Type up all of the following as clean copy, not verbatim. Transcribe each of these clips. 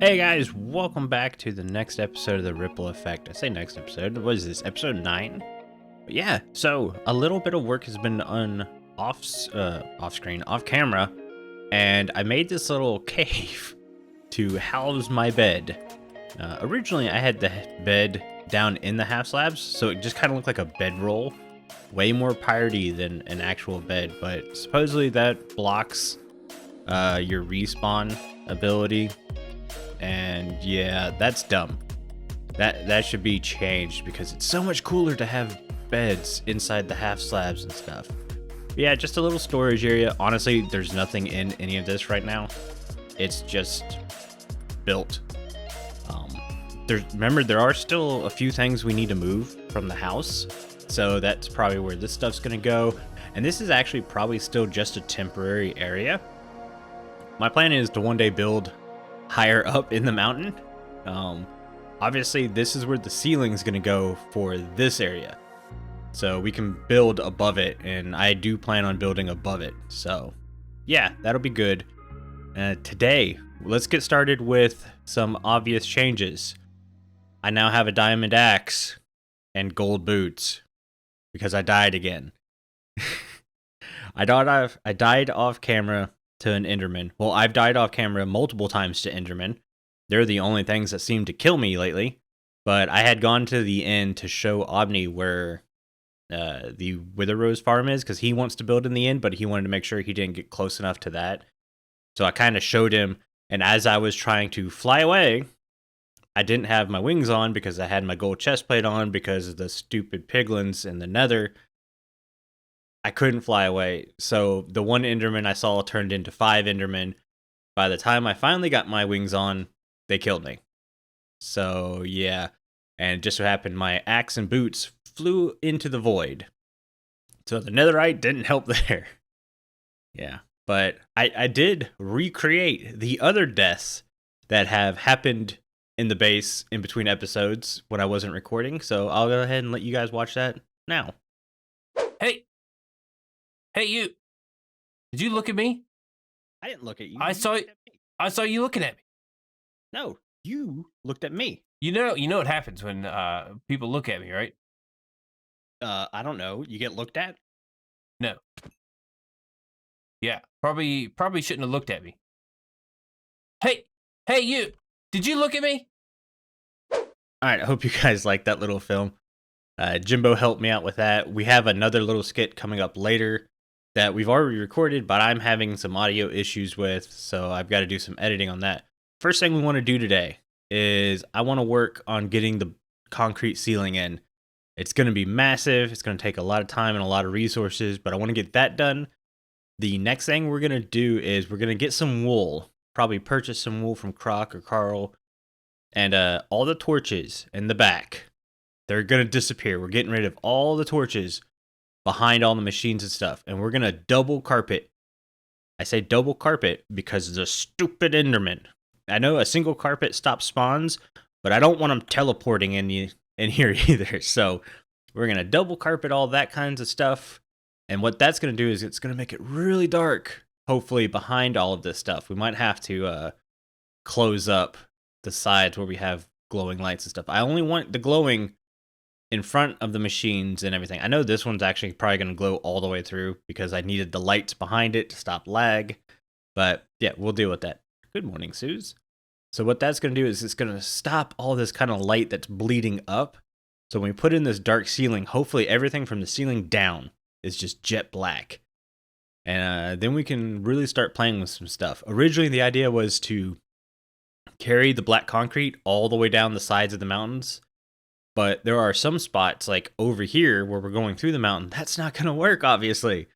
Hey guys, welcome back to the next episode of the Ripple Effect. I say next episode, what is this, episode 9? But yeah, so a little bit of work has been done off camera, and I made this little cave to house my bed. Originally I had the bed down in the half slabs, so it just kind of looked like a bedroll. Way more piratey than an actual bed, but supposedly that blocks your respawn ability. And yeah, that's dumb. That should be changed because it's so much cooler to have beds inside the half slabs and stuff. But yeah, just a little storage area. Honestly, there's nothing in any of this right now. It's just built. Remember, there are still a few things we need to move from the house. So that's probably where this stuff's gonna go. And this is actually probably still just a temporary area. My plan is to one day build higher up in the mountain. Obviously this is where the ceiling's gonna go for this area, so we can build above it, and I do plan on building above it. So yeah, that'll be good. Today let's get started with some obvious changes. I now have a diamond axe and gold boots because I died again. I died off camera to an enderman. Well, I've died off camera multiple times to enderman. They're the only things that seem to kill me lately. But I had gone to the end to show Omni where the Wither Rose farm is, because he wants to build in the end, but he wanted to make sure he didn't get close enough to that. So I kind of showed him, and as I was trying to fly away, I didn't have my wings on because I had my gold chest plate on because of the stupid piglins in the nether. I couldn't fly away, so the one enderman I saw turned into 5 endermen. By the time I finally got my wings on, they killed me. So yeah, and just so happened my axe and boots flew into the void. So the netherite didn't help there. Yeah, but I did recreate the other deaths that have happened in the base in between episodes when I wasn't recording, so I'll go ahead and let you guys watch that now. Hey, you! Did you look at me? I didn't look at you. I saw you looking at me. No, you looked at me. You know what happens when people look at me, right? I don't know. You get looked at? No. Yeah, probably shouldn't have looked at me. Hey, you! Did you look at me? All right, I hope you guys like that little film. Jimbo helped me out with that. We have another little skit coming up later that we've already recorded, but I'm having some audio issues with, so I've got to do some editing on that. First thing we want to do today is I want to work on getting the concrete ceiling in. It's going to be massive. It's going to take a lot of time and a lot of resources, but I want to get that done. The next thing we're going to do is we're going to get some wool, probably purchase some wool from Croc or Carl, and all the torches in the back, they're going to disappear. We're getting rid of all the torches behind all the machines and stuff, and we're going to double carpet. I say double carpet because of the stupid enderman. I know a single carpet stops spawns, but I don't want them teleporting in here either. So we're going to double carpet all that kinds of stuff. And what that's going to do is it's going to make it really dark, hopefully, behind all of this stuff. We might have to close up the sides where we have glowing lights and stuff. I only want the glowing in front of the machines and everything. I know this one's actually probably going to glow all the way through because I needed the lights behind it to stop lag. But yeah, we'll deal with that. Good morning, Suze. So what that's going to do is it's going to stop all this kind of light that's bleeding up. So when we put in this dark ceiling, hopefully everything from the ceiling down is just jet black. And then we can really start playing with some stuff. Originally, the idea was to carry the black concrete all the way down the sides of the mountains. But there are some spots like over here where we're going through the mountain. That's not going to work, obviously,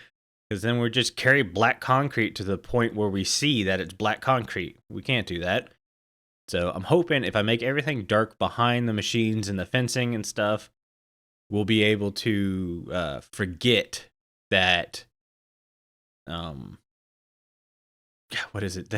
because then we're just carry black concrete to the point where we see that it's black concrete. We can't do that. So I'm hoping if I make everything dark behind the machines and the fencing and stuff, we'll be able to forget that, what is it?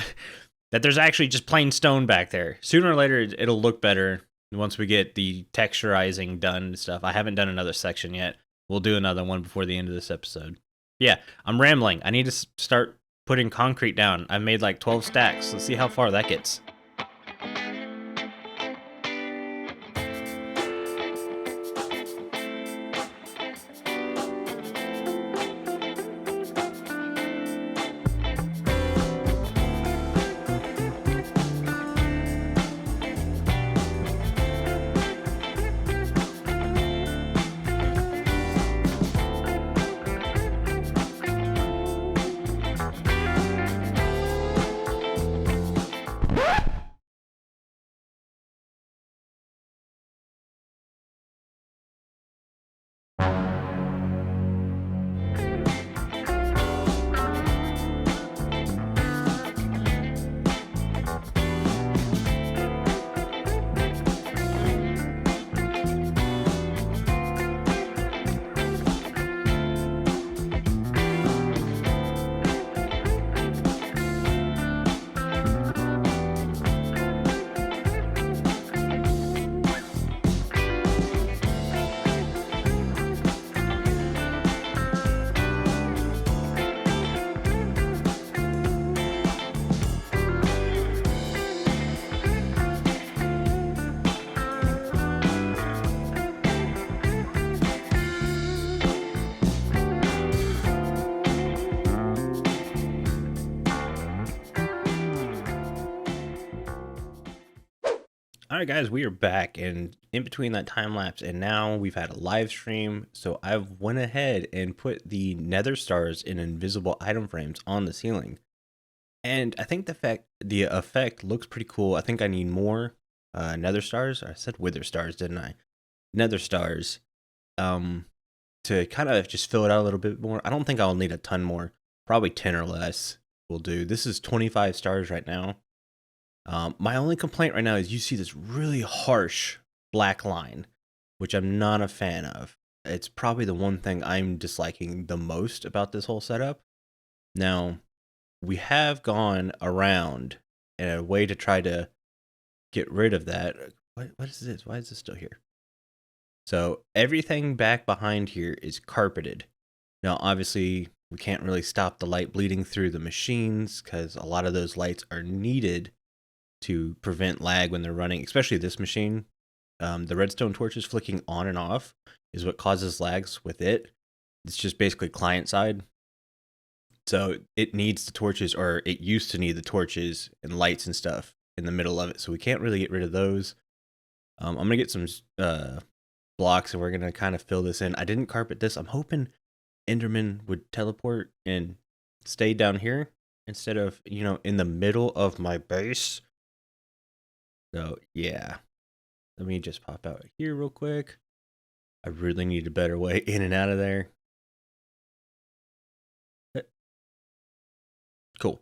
That there's actually just plain stone back there. Sooner or later, it'll look better. Once we get the texturizing done and stuff. I haven't done another section yet. We'll do another one before the end of this episode. Yeah, I'm rambling. I need to start putting concrete down. I've made like 12 stacks. Let's see how far that gets. All right, guys, we are back, and in between that time lapse, and now we've had a live stream. So I've went ahead and put the Nether stars in invisible item frames on the ceiling, and I think the effect looks pretty cool. I think I need more Nether stars. I said Wither stars, didn't I? Nether stars, um, to kind of just fill it out a little bit more. I don't think I'll need a ton more. Probably 10 or less will do. This is 25 stars right now. My only complaint right now is you see this really harsh black line, which I'm not a fan of. It's probably the one thing I'm disliking the most about this whole setup. Now, we have gone around in a way to try to get rid of that. What is this? Why is this still here? So everything back behind here is carpeted. Now, obviously, we can't really stop the light bleeding through the machines because a lot of those lights are needed to prevent lag when they're running, especially this machine. The redstone torches flicking on and off is what causes lags with it. It's just basically client side. So it needs the torches, or it used to need the torches and lights and stuff in the middle of it. So we can't really get rid of those. I'm going to get some blocks and we're going to kind of fill this in. I didn't carpet this. I'm hoping enderman would teleport and stay down here instead of, in the middle of my base. So, yeah. Let me just pop out here real quick. I really need a better way in and out of there. Cool.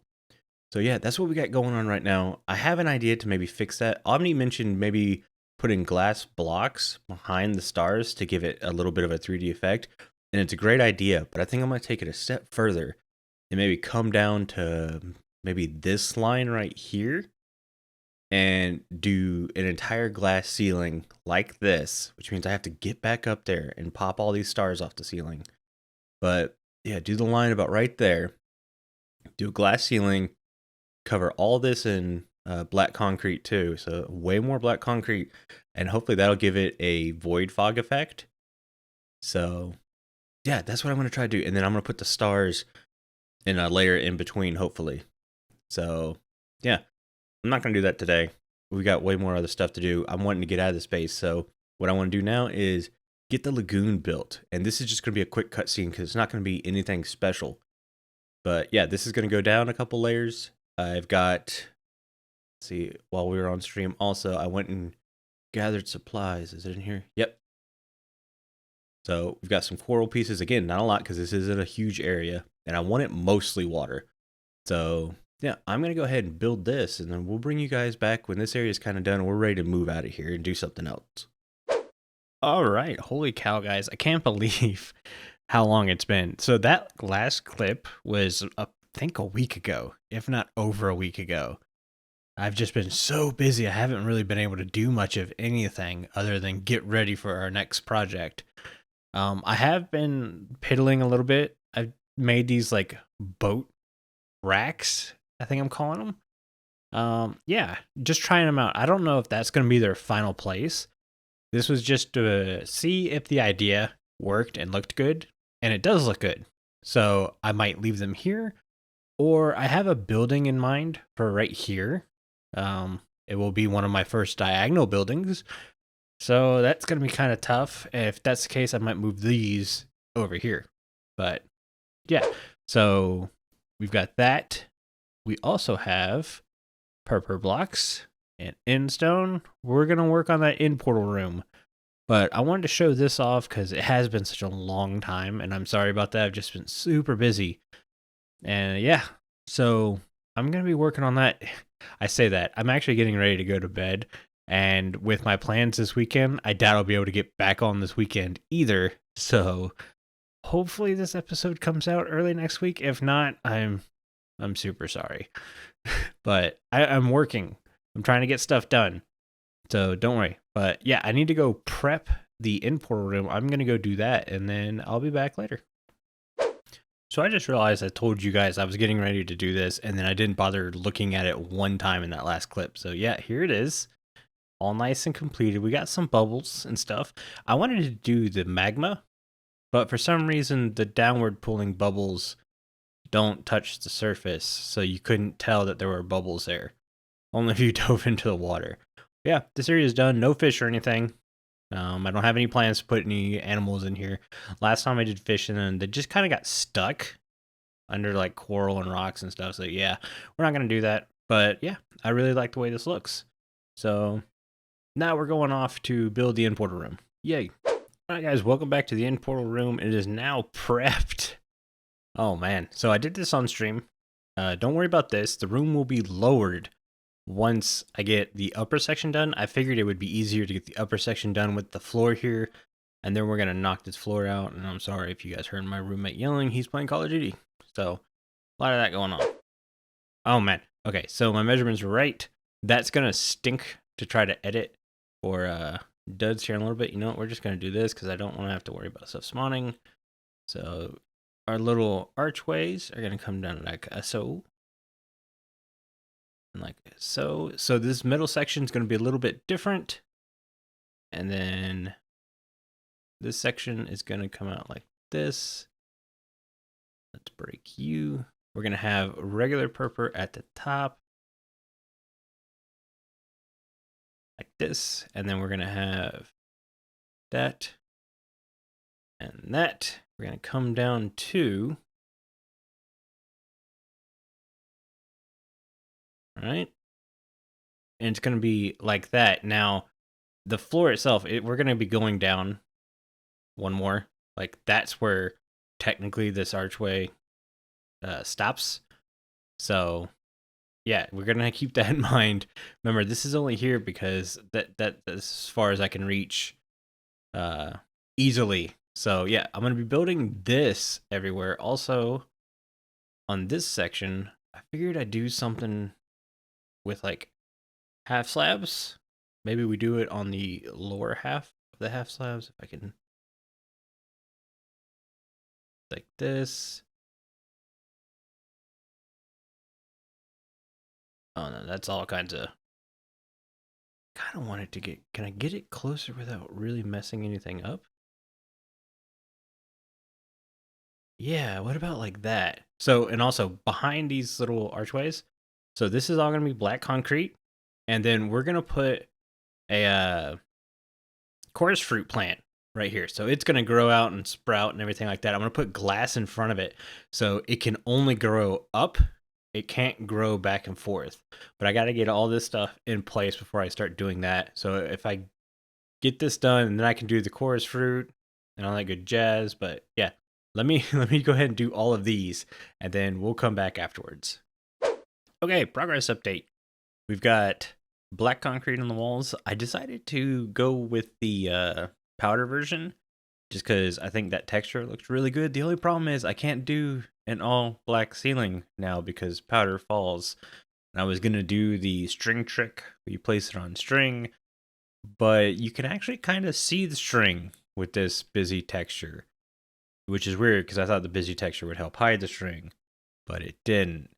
So, yeah, that's what we got going on right now. I have an idea to maybe fix that. Omni mentioned maybe putting glass blocks behind the stars to give it a little bit of a 3D effect. And it's a great idea, but I think I'm going to take it a step further and maybe come down to maybe this line right here and do an entire glass ceiling like this, which means I have to get back up there and pop all these stars off the ceiling. But yeah, do the line about right there, do a glass ceiling, cover all this in black concrete too, so way more black concrete, and hopefully that'll give it a void fog effect. So yeah, that's what I'm going to try to do, and then I'm going to put the stars in a layer in between, hopefully. So yeah, I'm not going to do that today. We got way more other stuff to do. I'm wanting to get out of the space. So what I want to do now is get the lagoon built. And this is just going to be a quick cutscene because it's not going to be anything special. But yeah, this is going to go down a couple layers. I've got, let's see, while we were on stream, also, I went and gathered supplies. Is it in here? Yep. So we've got some coral pieces. Again, not a lot because this isn't a huge area. And I want it mostly water. So yeah, I'm going to go ahead and build this, and then we'll bring you guys back when this area is kind of done and we're ready to move out of here and do something else. All right. Holy cow, guys. I can't believe how long it's been. So that last clip was, I think, a week ago, if not over a week ago. I've just been so busy. I haven't really been able to do much of anything other than get ready for our next project. I have been piddling a little bit. I've made these like boat racks, I think I'm calling them. Yeah, just trying them out. I don't know if that's going to be their final place. This was just to see if the idea worked and looked good, and it does look good. So I might leave them here, or I have a building in mind for right here. It will be one of my first diagonal buildings. So that's going to be kind of tough. If that's the case, I might move these over here. But yeah, so we've got that. We also have purple blocks and end stone. We're going to work on that end portal room. But I wanted to show this off because it has been such a long time. And I'm sorry about that. I've just been super busy. And yeah, so I'm going to be working on that. I say that. I'm actually getting ready to go to bed. And with my plans this weekend, I doubt I'll be able to get back on this weekend either. So hopefully this episode comes out early next week. If not, I'm super sorry. But I'm working. I'm trying to get stuff done. So don't worry. But yeah, I need to go prep the end portal room. I'm going to go do that, and then I'll be back later. So I just realized I told you guys I was getting ready to do this, and then I didn't bother looking at it one time in that last clip. So yeah, here it is. All nice and completed. We got some bubbles and stuff. I wanted to do the magma, but for some reason the downward pulling bubbles don't touch the surface, so you couldn't tell that there were bubbles there. Only if you dove into the water. Yeah, this area is done. No fish or anything. I don't have any plans to put any animals in here. Last time I did fishing, and they just kind of got stuck under like coral and rocks and stuff. So yeah, we're not gonna do that. But yeah, I really like the way this looks. So now we're going off to build the end portal room. Yay! All right, guys, welcome back to the end portal room. It is now prepped. Oh man, so I did this on stream. Don't worry about this. The room will be lowered once I get the upper section done. I figured it would be easier to get the upper section done with the floor here, and then we're gonna knock this floor out. And I'm sorry if you guys heard my roommate yelling. He's playing Call of Duty, so a lot of that going on. Oh man. Okay, so my measurements were right. That's gonna stink to try to edit or duds here in a little bit. You know what? We're just gonna do this because I don't want to have to worry about stuff spawning. So our little archways are gonna come down like so. Like so. So this middle section is going to be a little bit different. And then this section is going to come out like this. Let's break you. We're going to have regular purple at the top. Like this. And then we're going to have that. And that. We're going to come down to... All right. And it's going to be like that. Now, the floor itself, we're going to be going down one more. Like, that's where technically this archway stops. So, yeah, we're going to keep that in mind. Remember, this is only here because that's as far as I can reach easily. So, yeah, I'm going to be building this everywhere. Also, on this section, I figured I'd do something with like half slabs. Maybe we do it on the lower half of the half slabs. If I can, like this. Oh no, that's all kinds of. Kind of want it to get. Can I get it closer without really messing anything up? Yeah, what about like that? So, and also behind these little archways. So this is all gonna be black concrete, and then we're gonna put a chorus fruit plant right here. So it's going to grow out and sprout and everything like that. I'm going to put glass in front of it so it can only grow up. It can't grow back and forth. But I got to get all this stuff in place before I start doing that. So if I get this done, then I can do the chorus fruit and all that good jazz. But yeah, let me go ahead and do all of these, and then we'll come back afterwards. Okay, progress update. We've got black concrete on the walls. I decided to go with the powder version just because I think that texture looks really good. The only problem is I can't do an all black ceiling now because powder falls. And I was going to do the string trick where you place it on string, but you can actually kind of see the string with this busy texture, which is weird because I thought the busy texture would help hide the string, but it didn't.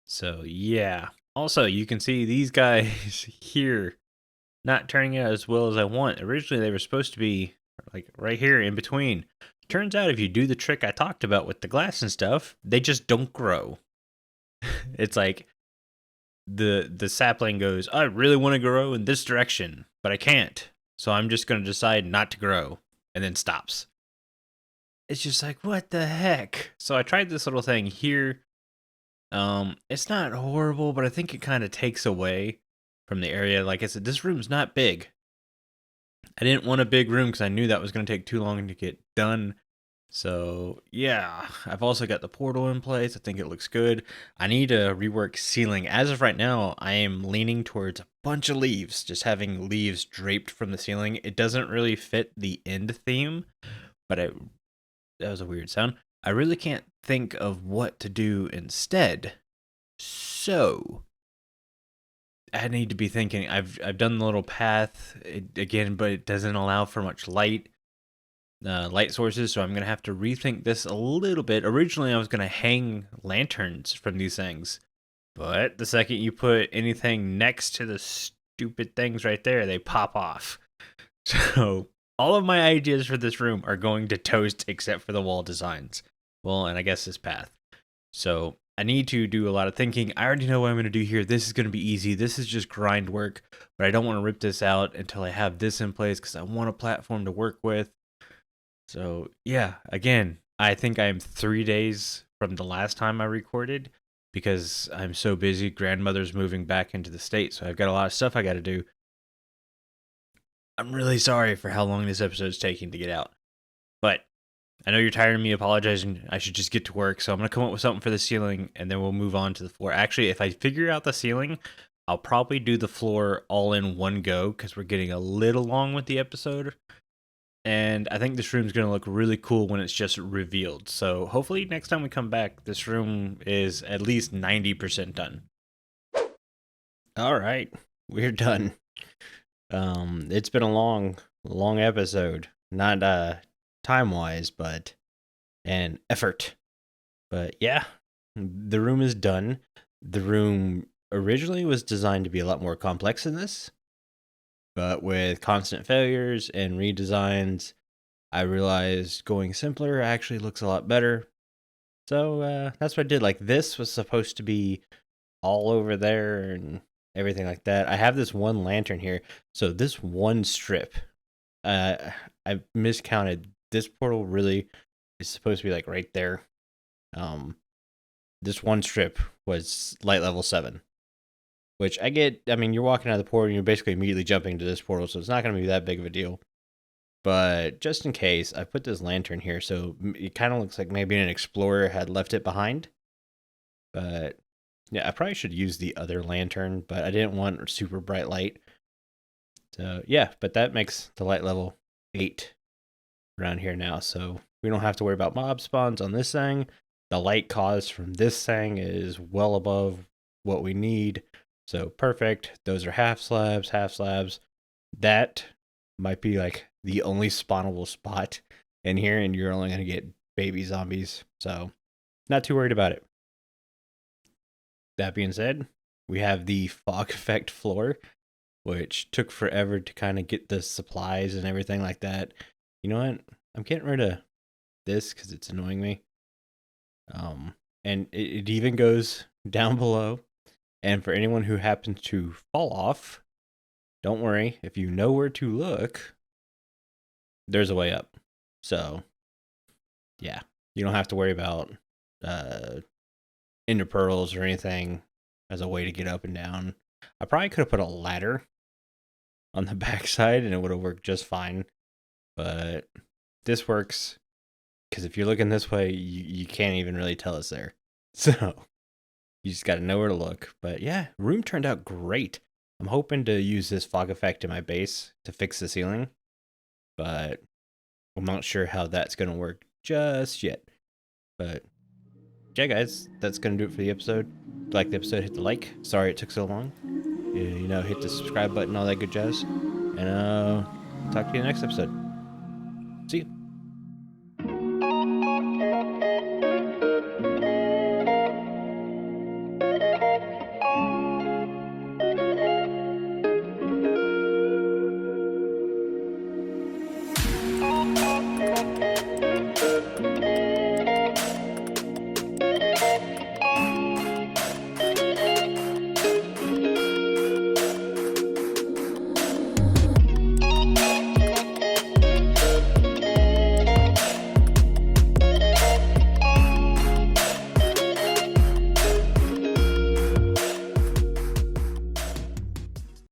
So yeah. Also, you can see these guys here not turning out as well as I want. Originally, they were supposed to be like right here in between. Turns out if you do the trick I talked about with the glass and stuff, they just don't grow. It's like the sapling goes, I really want to grow in this direction, but I can't. So I'm just going to decide not to grow, and then stops. It's just like, what the heck? So I tried this little thing here. It's not horrible, but I think it kind of takes away from the area. Like I said, this room's not big. I didn't want a big room because I knew that was going to take too long to get done. So yeah, I've also got the portal in place. I think it looks good. I need to rework ceiling. As of right now, I am leaning towards a bunch of leaves, just having leaves draped from the ceiling. It doesn't really fit the end theme, but that was a weird sound. I really can't think of what to do instead. So I need to be thinking. I've done the little path again, but it doesn't allow for much light sources, so I'm gonna have to rethink this a little bit. Originally, I was gonna hang lanterns from these things, but the second you put anything next to the stupid things right there, they pop off. So all of my ideas for this room are going to toast except for the wall designs. Well, and I guess this path. So I need to do a lot of thinking. I already know what I'm going to do here. This is going to be easy. This is just grind work, but I don't want to rip this out until I have this in place because I want a platform to work with. So, yeah, again, I think I'm 3 days from the last time I recorded because I'm so busy. Grandmother's moving back into the state, so I've got a lot of stuff I got to do. I'm really sorry for how long this episode's taking to get out, but I know you're tired of me apologizing. I should just get to work. So I'm going to come up with something for the ceiling and then we'll move on to the floor. Actually, if I figure out the ceiling, I'll probably do the floor all in one go because we're getting a little long with the episode. And I think this room's going to look really cool when it's just revealed. So hopefully next time we come back, this room is at least 90% done. All right, we're done. It's been a long episode. Not time-wise, but an effort. But yeah, the room is done. The room originally was designed to be a lot more complex than this, but with constant failures and redesigns, I realized going simpler actually looks a lot better. So that's what I did. Like, this was supposed to be all over there and everything like that. I have this one lantern here. So this one strip, I miscounted. This portal really is supposed to be like right there. This one strip was light level 7, which I get. I mean, you're walking out of the portal and you're basically immediately jumping to this portal, so it's not going to be that big of a deal. But just in case, I put this lantern here, so it kind of looks like maybe an explorer had left it behind. But yeah, I probably should use the other lantern, but I didn't want super bright light. So yeah, but that makes the light level 8 around here now, so we don't have to worry about mob spawns on this thing. The light caused from this thing is well above what we need, so perfect. Those are half slabs. That might be like the only spawnable spot in here, and you're only going to get baby zombies, so not too worried about it. That being said, we have the fog effect floor, which took forever to kind of get the supplies and everything like that. You know what? I'm getting rid of this because it's annoying me. And it even goes down below. And for anyone who happens to fall off, don't worry. If you know where to look, there's a way up. So, yeah, you don't have to worry about ender pearls or anything as a way to get up and down. I probably could have put a ladder on the backside and it would have worked just fine. But this works because if you're looking this way, you can't even really tell it's there. So you just got to know where to look. But yeah, room turned out great. I'm hoping to use this fog effect in my base to fix the ceiling, but I'm not sure how that's going to work just yet. But yeah, guys, that's going to do it for the episode. If you liked the episode, hit the like. Sorry it took so long. You know, hit the subscribe button, all that good jazz. And talk to you in the next episode.